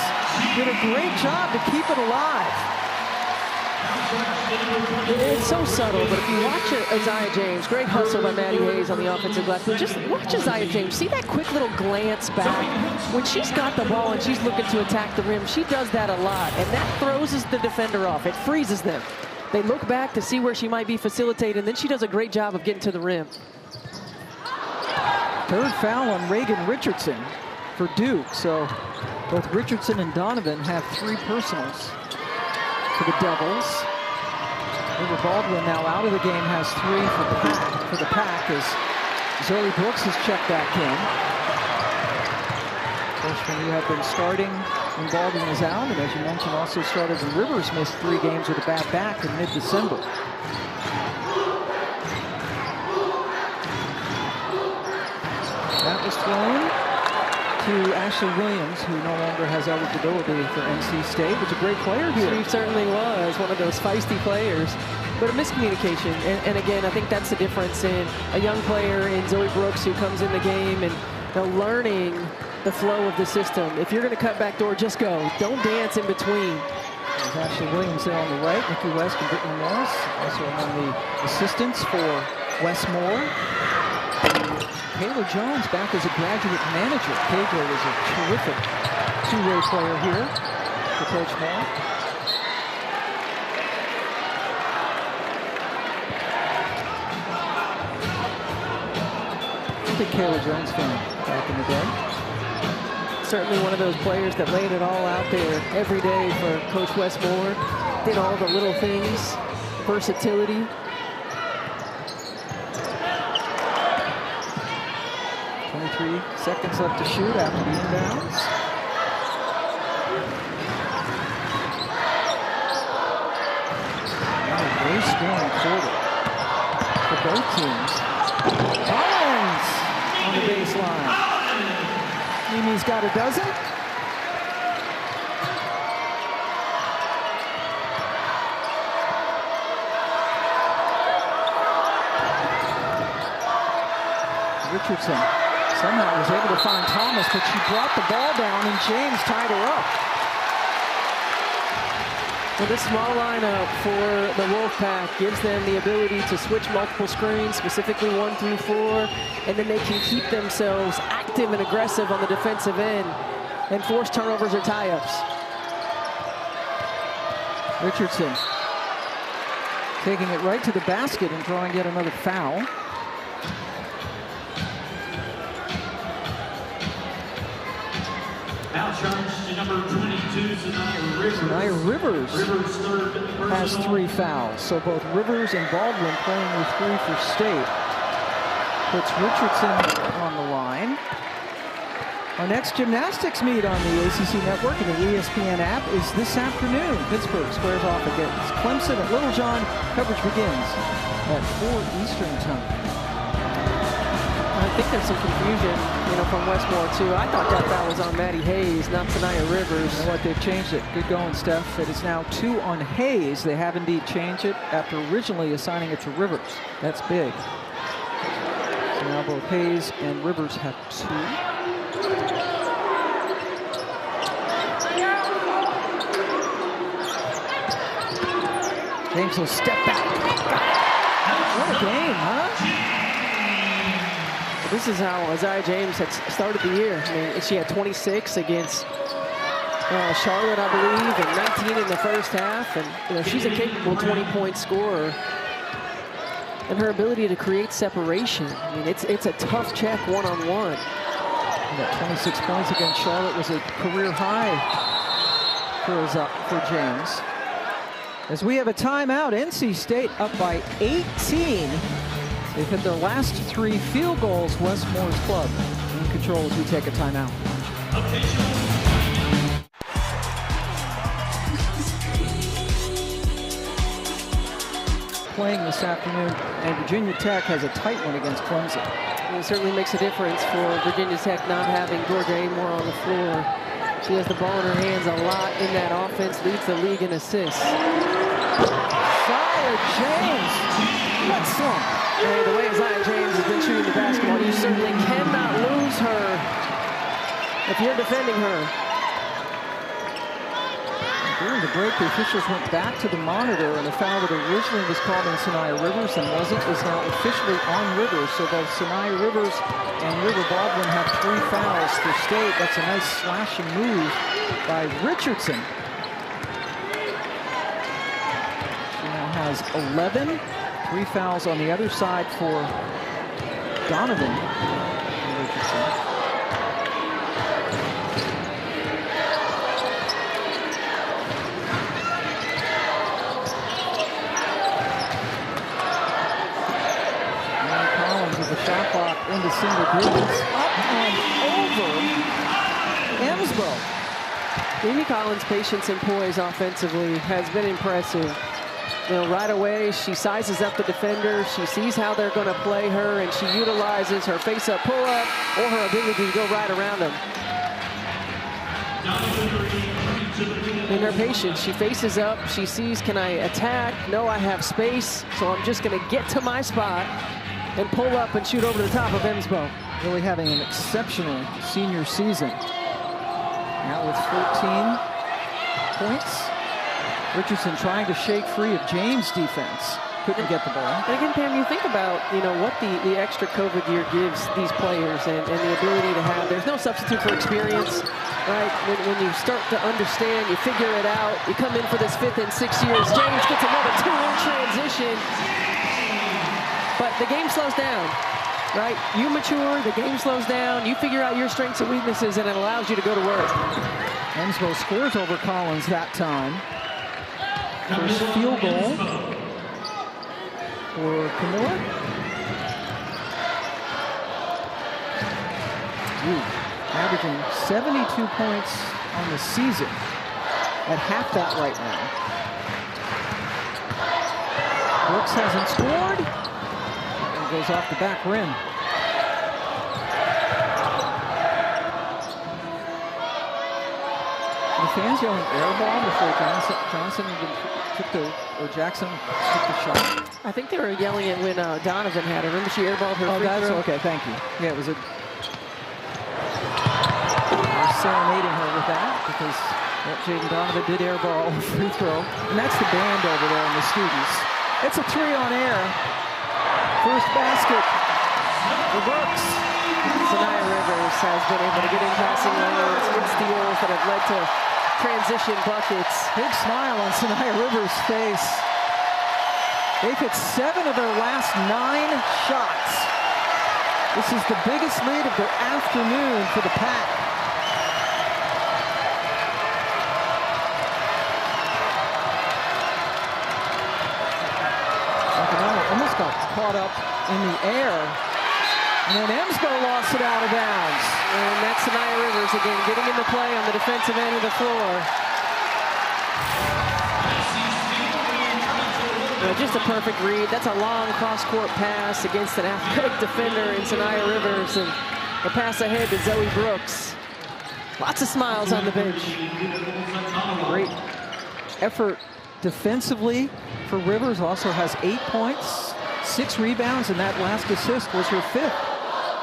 did a great job to keep it alive. It's so subtle, but if you watch Aziaha James, great hustle by Maddie Hayes on the offensive glass, but just watch Aziaha James. See that quick little glance back? When she's got the ball and she's looking to attack the rim, she does that a lot, and that throws the defender off. It freezes them. They look back to see where she might be facilitated, and then she does a great job of getting to the rim. Third foul on Reagan Richardson for Duke, so both Richardson and Donovan have 3 personals for the Devils. River Baldwin now out of the game, has 3 for the pack as Zoe Brooks has checked back in. Freshman who had been starting when Baldwin was out, and as you mentioned, also started when Rivers missed 3 games with a bad back in mid-December. That was thrown to Ashley Williams, who no longer has eligibility for NC State, was a great player here. She certainly was one of those feisty players, but a miscommunication. And again, I think that's the difference in a young player in Zoe Brooks who comes in the game and learning the flow of the system. If you're going to cut back door, just go. Don't dance in between. There's Ashley Williams there on the right, Nikki West and Brittany Morris, also among the assistants for Wes Moore. Kayla Jones back as a graduate manager. Kayla is a terrific 2-way player here for Coach Moore. I'm a big Kayla Jones fan back in the day. Certainly one of those players that laid it all out there every day for Coach Wes Moore. Did all the little things, versatility. 23 seconds left to shoot after the inbounds. And a great scoring quarter for both teams. Collins on the baseline. Mimi's got a dozen. Richardson somehow was able to find Thomas, but she brought the ball down and James tied her up. Well, this small lineup for the Wolfpack gives them the ability to switch multiple screens, specifically 1 through 4, and then they can keep themselves active and aggressive on the defensive end and force turnovers or tie-ups. Richardson taking it right to the basket and drawing yet another foul. Foul charge to number 22, Sanaya Rivers. Sanaya Rivers has 3 fouls. So both Rivers and Baldwin playing with 3 for State. Puts Richardson on the line. Our next gymnastics meet on the ACC network and the ESPN app is this afternoon. Pittsburgh squares off against Clemson at Littlejohn. Coverage begins at 4 Eastern time. I think there's some confusion, from Westmore too. I thought that foul was on Maddie Hayes, not Sanaya Rivers. You know what? They've changed it. Good going, Steph. It is now 2 on Hayes. They have indeed changed it after originally assigning it to Rivers. That's big. So now both Hayes and Rivers have 2. James will step back. What a game, huh? This is how Aziaha James had started the year. I mean, she had 26 against Charlotte, I believe, and 19 in the first half. And she's a capable 20-point scorer. And her ability to create separation. I mean, it's a tough check one-on-one. That 26 points against Charlotte was a career high for James. As we have a timeout, NC State up by 18. They've hit their last 3 field goals. Westmore's club in control as we take a timeout. Playing this afternoon, and Virginia Tech has a tight one against Clemson. It certainly makes a difference for Virginia Tech not having Georgia Amore on the floor. She has the ball in her hands a lot in that offense, leads the league in assists. Aziaha James, what slump? Hey, the way Aziaha James has been shooting the basketball, you certainly cannot lose her if you're defending her. During the break, the officials went back to the monitor, and a foul that originally was called on Sanaya Rivers and wasn't is now officially on Rivers. So both Sanaya Rivers and River Baldwin have 3 fouls for State. That's a nice slashing move by Richardson. She now has 11. 3 fouls on the other side for Donovan and Richardson. With the shot clock into single digits, up and over Emsbo. Amy Collins' patience and poise offensively has been impressive. Right away, she sizes up the defender. She sees how they're going to play her, and she utilizes her face-up pull-up or her ability to go right around them. In her patience, she faces up. She sees, can I attack? No, I have space, so I'm just going to get to my spot and pull up and shoot over the top of Emsbo. Really having an exceptional senior season. Now with 14 points. Richardson trying to shake free of James' defense. Couldn't get the ball. And again, Pam, you think about, what the extra COVID year gives these players and the ability to have, there's no substitute for experience, right? When you start to understand, you figure it out, you come in for this 5th and 6th years, James gets another 2 in transition. But the game slows down, right? You mature, the game slows down, you figure out your strengths and weaknesses, and it allows you to go to work. Emsbo scores over Collins that time. First field goal for Camilla. Averaging 72 points on the season. At half that right now. Brooks hasn't scored. And goes off the back rim. fans yelling air ball before Jackson took the shot? I think they were yelling it when Donovan had it. Remember she airballed her free throw? Okay, thank you. Yeah, it was a... They're serenading her with that because Jaden Donovan did airball a free throw. And that's the band over there and the students. It's a 3 on air. First basket for Brooks. Sanaya Rivers has been able to get in passing lanes, get steals that have led to transition buckets. Big smile on Sanaya Rivers' face. They've hit 7 of their last 9 shots. This is the biggest lead of the afternoon for the Pack. Almost got caught up in the air. And then Emsgo lost it out of bounds. And that's Sanaya Rivers again, getting into play on the defensive end of the floor. Just a perfect read. That's a long cross-court pass against an athletic defender in Sanaya Rivers. And the pass ahead to Zoe Brooks. Lots of smiles on the bench. Great effort defensively for Rivers. Also has 8 points, 6 rebounds, and that last assist was her 5th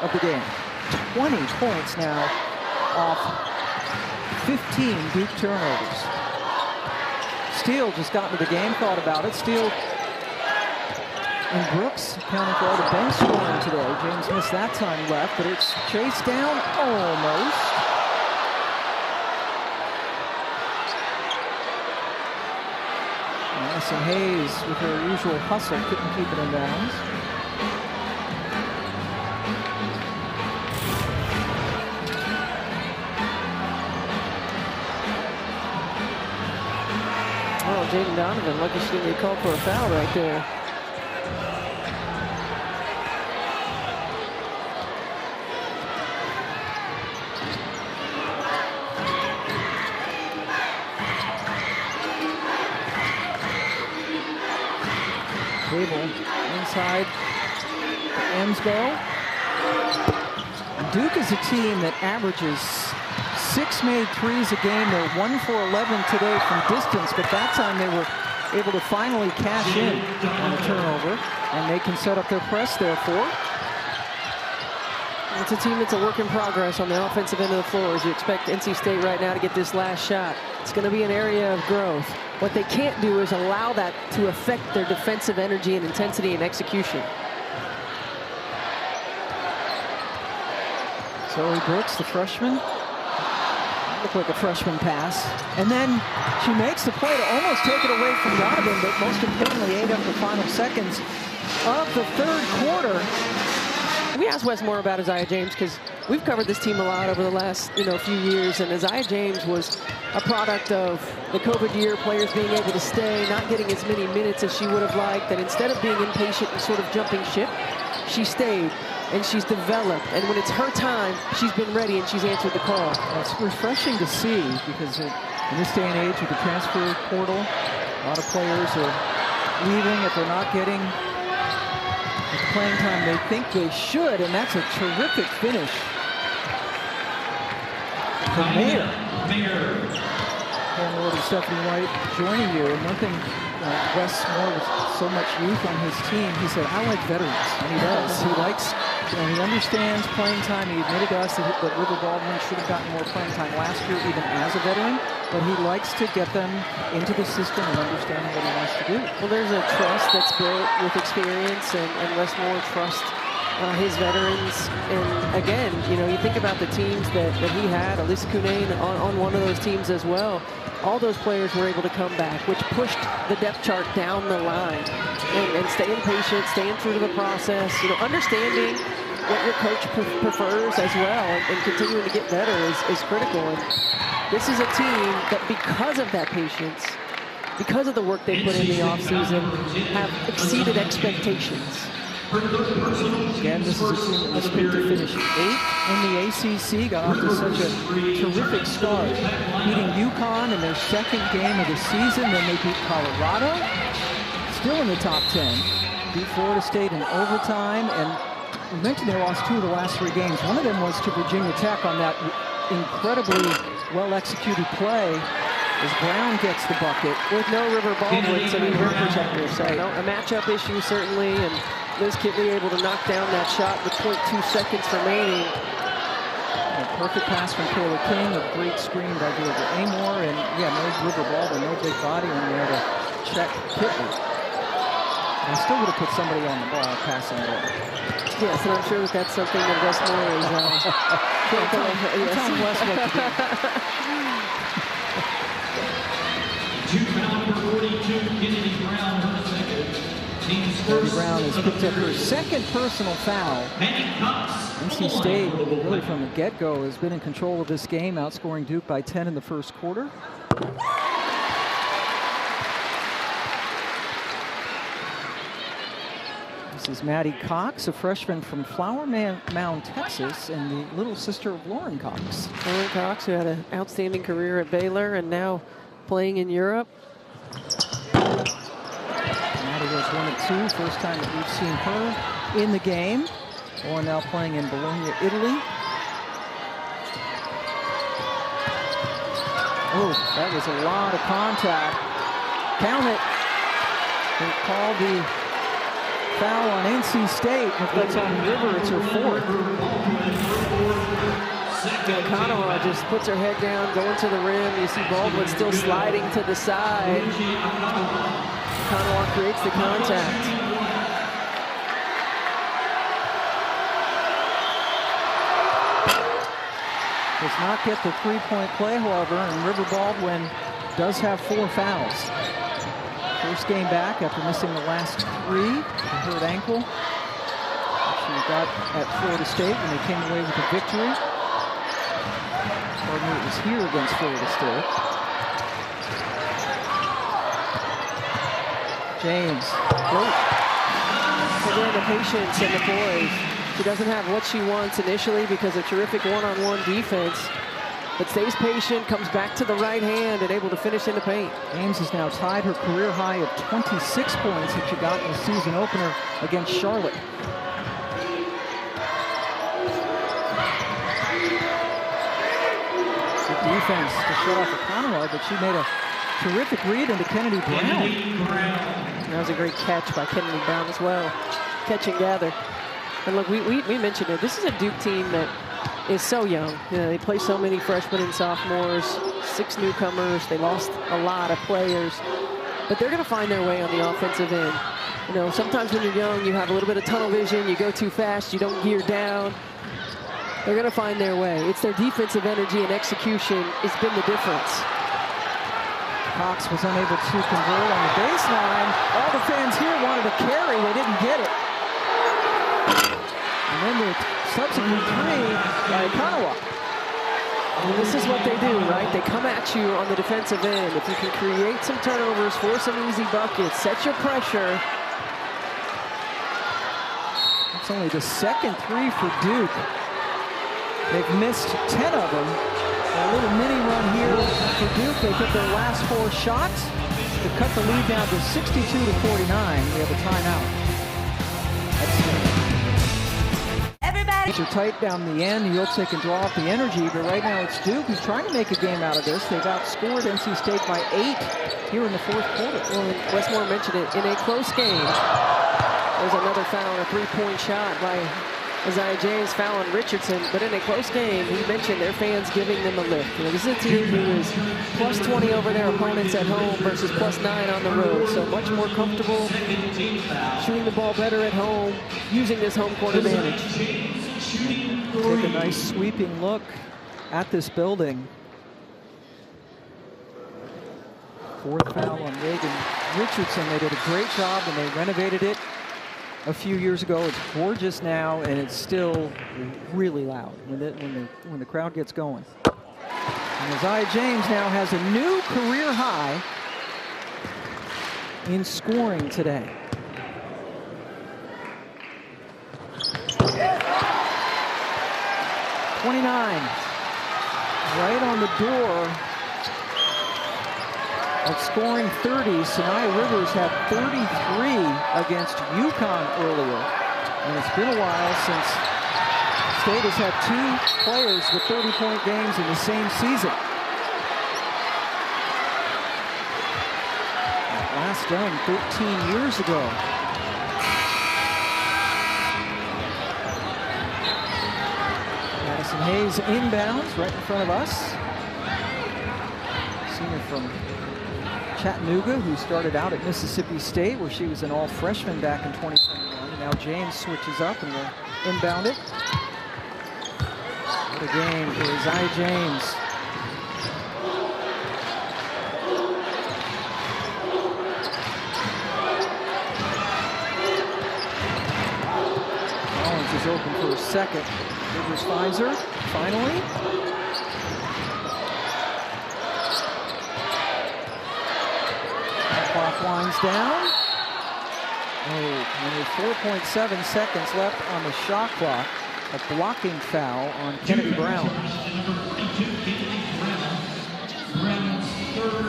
of the game. 20 points now off 15 Duke turnovers. Steele just got into the game, thought about it. Steele and Brooks accounting for all the bench scoring today. James missed that time left, but it's chased down almost. Madison Hayes with her usual hustle couldn't keep it in bounds. Oh, Jaden Donovan, lucky she didn't get called for a foul right there. Cable inside Emsgo. Duke is a team that averages 6 made threes a game. They're 1 for 11 today from distance, but that time they were able to finally cash in on a turnover, and they can set up their press therefore. It's a team that's a work in progress on the offensive end of the floor, as you expect NC State right now to get this last shot. It's going to be an area of growth. What they can't do is allow that to affect their defensive energy and intensity and execution. Zoe Brooks, the freshman. Looked like a freshman pass. And then she makes the play to almost take it away from Donovan, but most importantly, 8 of the final seconds of the 3rd quarter. We asked Wes more about Aziaha James because we've covered this team a lot over the last few years, and Aziaha James was a product of the COVID year, players being able to stay, not getting as many minutes as she would have liked, and instead of being impatient and sort of jumping ship, she stayed and she's developed, and when it's her time, she's been ready and she's answered the call. It's refreshing to see because in this day and age with the transfer portal, a lot of players are leaving if they're not getting the playing time they think they should, and that's a terrific finish for Mayer. Paul Lord and Stephanie White joining you, and one thing Wes Moore with so much youth on his team, he said, I like veterans, and he does. He likes, he understands playing time. He admitted to us that River Baldwin should have gotten more playing time last year, even as a veteran, but he likes to get them into the system and understanding what he wants to do. Well, there's a trust that's built with experience, and Wes Moore trusts his veterans. And again, you think about the teams that he had, Alyssa Cunane on one of those teams as well. All those players were able to come back, which pushed the depth chart down the line. And staying patient, staying true to the process, understanding what your coach prefers as well, and continuing to get better is critical. And this is a team that, because of that patience, because of the work they put in the offseason, have exceeded expectations. Again, this is a team that was picked to finish 8th in the ACC, got off to such a terrific start, beating UConn in their 2nd game of the season. Then they beat Colorado, still in the top 10, beat Florida State in overtime, and we mentioned they lost 2 of the last 3 games. One of them was to Virginia Tech on that incredibly well-executed play as Brown gets the bucket. With no River Baldwin, so the rim protector. So a matchup issue certainly, and Liz Kitley able to knock down that shot with 0.2 seconds remaining. A perfect pass from Taylor King, a great screen by Georgia Amor, and yeah, no River Baldwin, no big body in there to check Kitley. I still would have put somebody on the ball, passing the ball. Yes, and I'm sure that that's something that Westmore is telling Wes what to do. Foul number 42, Kennedy Brown, her second. Team's Kennedy first. Brown has picked up her second personal foul. NC State, really from the get-go, has been in control of this game, outscoring Duke by 10 in the first quarter. This is Maddie Cox, a freshman from Flower Mound, Texas, and the little sister of Lauren Cox. Lauren Cox, who had an outstanding career at Baylor and now playing in Europe. Maddie was 1-2, first time that we've seen her in the game. Lauren now playing in Bologna, Italy. Oh, that was a lot of contact. Count it. They called the foul on NC State. If that's on River, it's her fourth. Kanawa just puts her head down, going to the rim. You see Baldwin still sliding to the side. Kanawa creates the contact. Does not get the three-point play, however, and River Baldwin does have 4 fouls. First game back after missing the last 3 with a hurt ankle. She got at Florida State when they came away with a victory. Pardon me, it was here against Florida State. James. Again, the patience in the boys. She doesn't have what she wants initially because of terrific one-on-one defense, but stays patient, comes back to the right hand, and able to finish in the paint. James has now tied her career high of 26 points that she got in the season opener against Charlotte. Good defense to shut off O'Connell, but she made a terrific read into Kennedy Brown. That was a great catch by Kennedy Brown as well. Catch and gather. And look, we mentioned it. This is a Duke team that is so young. You know, they play so many freshmen and sophomores, 6 newcomers. They lost a lot of players, but they're going to find their way on the offensive end. You know, sometimes when you're young, you have a little bit of tunnel vision. You go too fast. You don't gear down. They're going to find their way. It's their defensive energy and execution has been the difference. Cox was unable to convert on the baseline. All the fans here wanted a carry. They didn't get it. And then the subsequent 3 by Kanawa. And this is what they do, right? They come at you on the defensive end. If you can create some turnovers, force some easy buckets, set your pressure. That's only the second 3 for Duke. They've missed 10 of them. A little mini run here for Duke. They took their last 4 shots to cut the lead down to 62-49. We have a timeout. These are tight down the end. He hopes they can draw off the energy, but right now it's Duke who's trying to make a game out of this. They've outscored NC State by 8 here in the fourth quarter. Well, Westmore mentioned it. In a close game, there's another foul, a 3-point shot by Aziaha James fouling Richardson, but in a close game, he mentioned their fans giving them a lift. You know, this is a team who is plus 20 over their opponents at home versus plus 9 on the road, so much more comfortable, shooting the ball better at home, using this home court advantage. Take a nice sweeping look at this building. 4th foul on Reagan Richardson. They did a great job when they renovated it a few years ago. It's gorgeous now, and it's still really loud when the crowd gets going. And Aziaha James now has a new career high in scoring today. .29, right on the door of scoring 30. Sinai Rivers had 33 against UConn earlier. And it's been a while since State has had 2 players with 30-point games in the same season. done 13 years ago. Madison Hayes inbounds right in front of us. Senior from Chattanooga, who started out at Mississippi State, where she was an all-freshman back in 2021. And now James switches up and will inbound it. What a game for Aziaha James. Collins is open for a second. Rivers finds her, finally. Clock winds down. Oh, only 4.7 seconds left on the shot clock. A blocking foul on Kennedy Brown.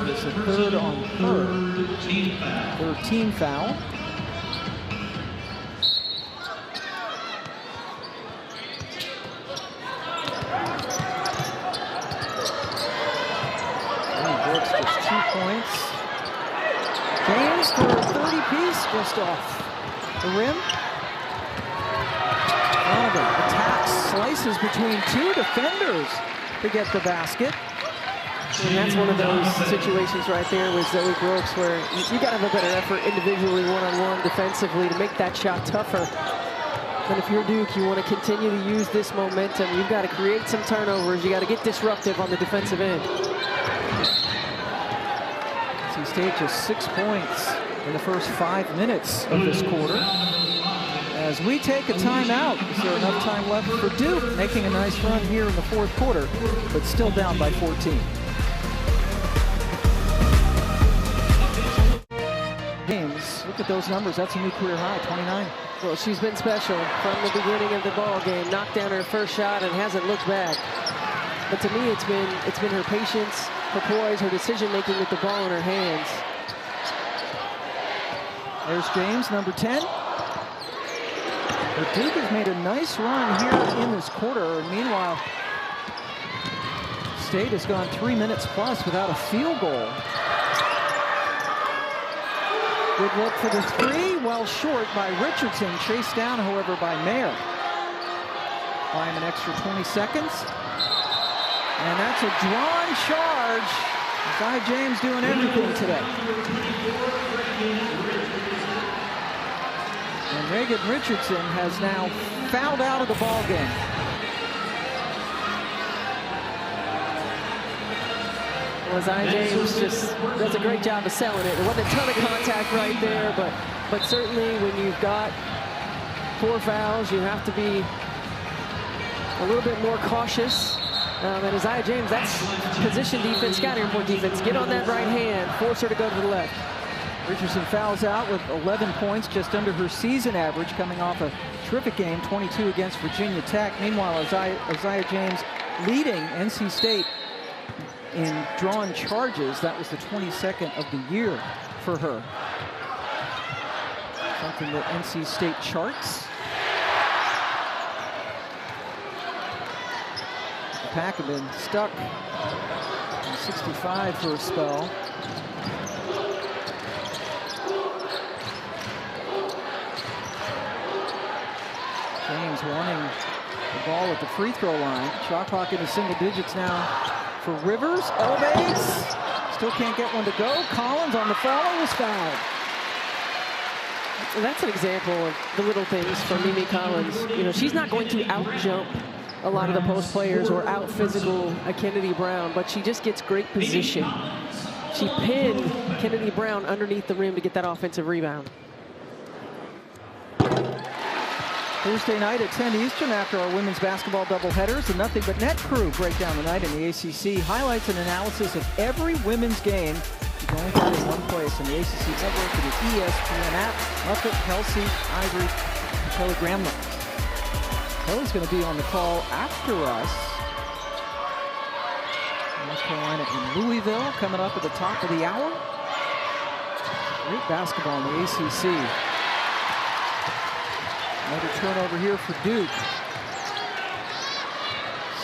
It's a third on her. Third team foul. Brooks just 2 points. James for a 30-piece just off the rim. Donovan attacks, slices between two defenders to get the basket. And that's one of those situations right there with Zoe Brooks where you got to have a better effort individually, one-on-one, defensively to make that shot tougher. And if you're Duke, you want to continue to use this momentum. You've got to create some turnovers. You got to get disruptive on the defensive end. NC State just 6 points in the first 5 minutes of this quarter. As we take a timeout, is there enough time left for Duke? Making a nice run here in the fourth quarter, but still down by 14. James, look at those numbers. That's a new career high, 29. Well, she's been special from the beginning of the ball game. Knocked down her first shot and hasn't looked back. But to me, it's been her patience, her poise, her decision-making with the ball in her hands. There's James, number 10. But Duke has made a nice run here in this quarter. And meanwhile, State has gone 3 minutes plus without a field goal. Good look for the three, well short by Richardson. Chased down, however, by Mayer. Buy him an extra 20 seconds. And that's a drawn charge. Aziaha James doing everything today. And Reagan Richardson has now fouled out of the ball game. Well, Aziaha James just does a great job of selling it. There wasn't a ton of contact right there, but certainly when you've got 4 fouls, you have to be a little bit more cautious. And Aziaha James, that's position defense, scouting report defense. Get on that right hand, force her to go to the left. Richardson fouls out with 11 points, just under her season average, coming off a terrific game, 22 against Virginia Tech. Meanwhile, Aziaha James leading NC State in drawn charges. That was the 22nd of the year for her. Something that NC State charts. The Pack have been stuck in 65 for a spell. James wanting the ball at the free throw line. Shot clock into single digits now for Rivers. Elevates. Still can't get one to go. Collins on the follow was fouled. Well, that's an example of the little things from Mimi Collins. You know, she's not going to out-jump a lot of the post players or out-physical a Kennedy Brown, but she just gets great position. She pinned Kennedy Brown underneath the rim to get that offensive rebound. Thursday night at 10 Eastern after our women's basketball doubleheaders, the Nothing But Net crew break down the night in the ACC. Highlights and analysis of every women's game. You can only find it in one place on the ACC network and the ESPN app. Muppet, Kelsey, Ivory, and Kelly Gramlin. Kelly's going to be on the call after us. North Carolina and Louisville coming up at the top of the hour. Great basketball in the ACC. Another turnover here for Duke.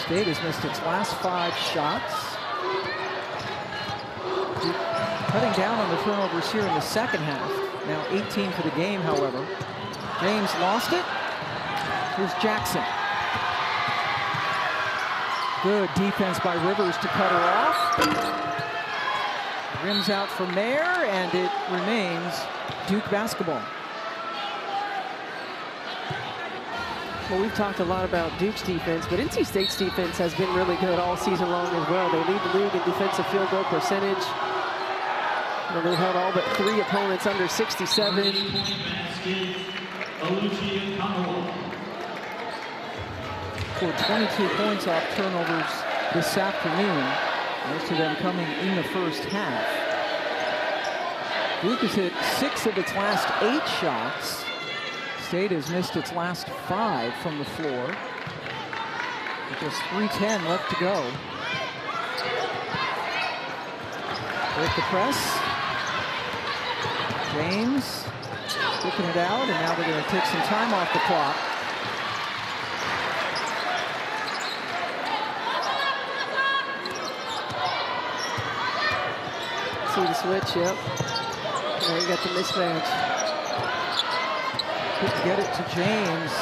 State has missed its last 5 shots. Duke Cutting down on the turnovers here in the second half. Now 18 for the game, however. James lost it. Here's Jackson. Good defense by Rivers to cut her off. Rims out for Mayer, and it remains Duke basketball. Well, we've talked a lot about Duke's defense, but NC State's defense has been really good all season long as well. They lead the league in defensive field goal percentage. And they've held all but 3 opponents under 67. Scored 22 points off turnovers this afternoon, most of them coming in the first half. Duke has hit 6 of its last 8 shots. State has missed its last 5 from the floor. With just 3:10 left to go. Break the press. James sticking it out, and now they're going to take some time off the clock. See the switch, yep. There you got the mismatch. Couldn't get it to James.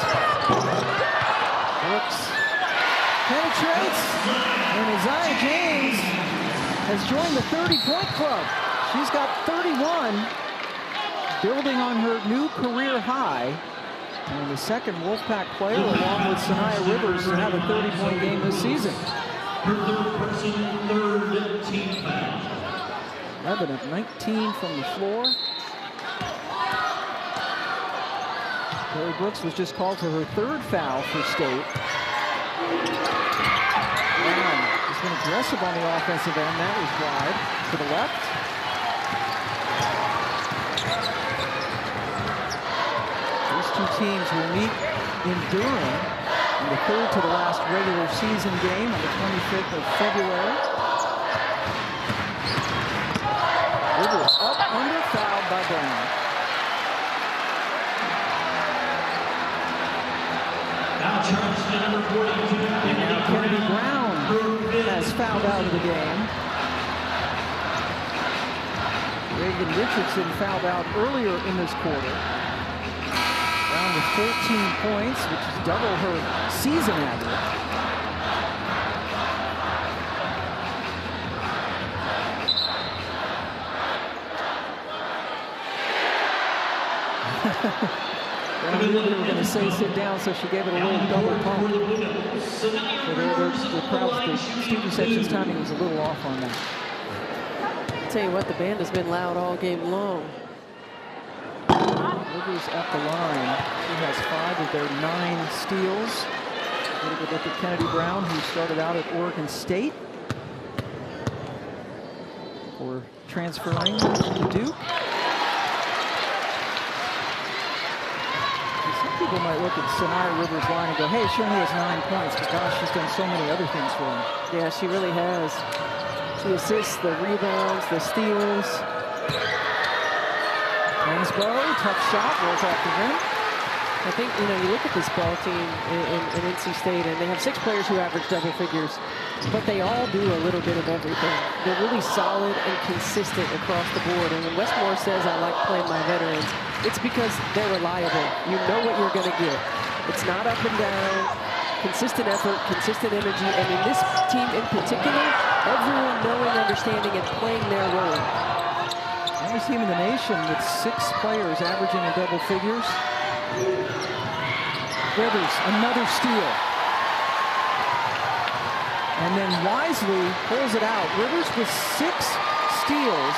Brooks penetrates, and Aziaha James has joined the 30-point club. She's got 31, building on her new career high. And the second Wolfpack player, along with Sanaya Rivers, to have a 30-point game this season. Her third personal, third team foul. 11 of 19 from the floor. Terry Brooks was just called for her 3rd foul for State. Brown has been aggressive on the offensive end. That was wide to the left. These two teams will meet in Durham in the 3rd to the last regular season game on the 25th of February. Rivers up under, fouled by Brown. Now charged to number 42. Now Kennedy Brown has fouled out of the game. Reagan Richardson fouled out earlier in this quarter. Down to 14 points, which is double her season average. Well, we were going to say sit down, so she gave it a little double pump. So the crowd, the student section's timing was a little off on that. I'll tell you what, the band has been loud all game long. Rivers at the line. She has 5 of their 9 steals. A little bit look at Kennedy Brown, who started out at Oregon State for transferring to Duke. People might look at Sanaya Rivers' line and go, hey, she only has 9 points, but gosh, she's done so many other things for them. Yeah, she really has. The assists, the rebounds, the steals. Lanesboro, tough shot, rolls off the rim. I think, you know, you look at this ball team in NC State, and they have 6 players who average double figures, but they all do a little bit of everything. They're really solid and consistent across the board. And when Westmore says, I like playing my veterans, it's because they're reliable. You know what you're going to get. It's not up and down, consistent effort, consistent energy, and in this team in particular, everyone knowing, understanding, and playing their role. Only team in the nation with 6 players averaging in double figures. Rivers, another steal. And then Wisely pulls it out. Rivers with 6 steals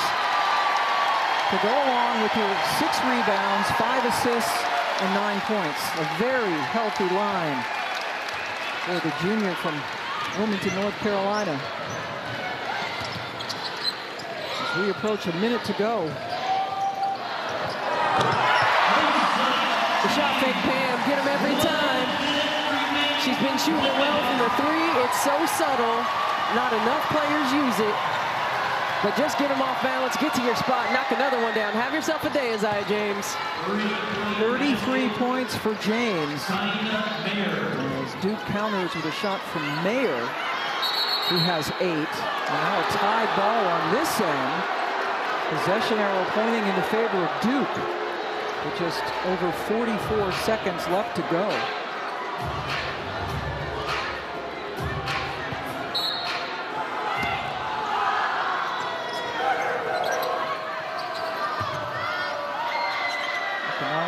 to go along with her 6 rebounds, 5 assists, and 9 points. A very healthy line for the junior from Wilmington, North Carolina. As we approach a minute to go. The shot fake, Pam, get him every time. She's been shooting it well from the 3. It's so subtle. Not enough players use it. But just get them off balance, get to your spot, knock another one down. Have yourself a day, Aziaha James. 33 points for James. As Duke counters with a shot from Mayer, who has 8. And now a tied ball on this end. Possession arrow pointing in the favor of Duke with just over 44 seconds left to go.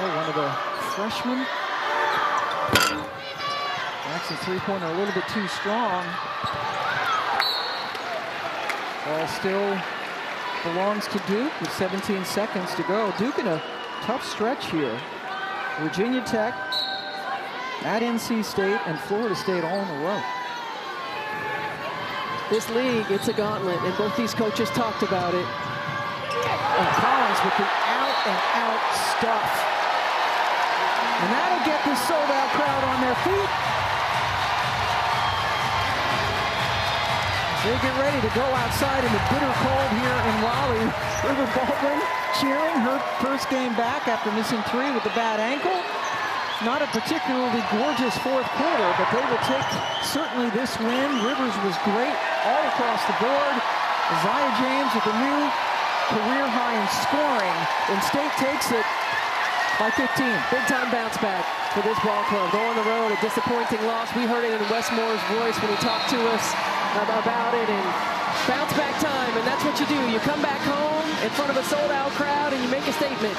One of the freshmen. Jackson's three-pointer a little bit too strong. Ball still belongs to Duke with 17 seconds to go. Duke in a tough stretch here. Virginia Tech, at NC State, and Florida State all in a row. This league, it's a gauntlet, and both these coaches talked about it. And Collins with the out-and-out stuff. And that'll get this sold-out crowd on their feet. They get ready to go outside in the bitter cold here in Raleigh. River Baldwin cheering her first game back after missing 3 with a bad ankle. Not a particularly gorgeous fourth quarter, but they will take certainly this win. Rivers was great all across the board. Aziaha James with a new career high in scoring, and State takes it by 15. Big time bounce back for this ball club. Go on the road, a disappointing loss. We heard it in Wes Moore's voice when he talked to us about it, and bounce back time, and that's what you do. You come back home in front of a sold out crowd and you make a statement.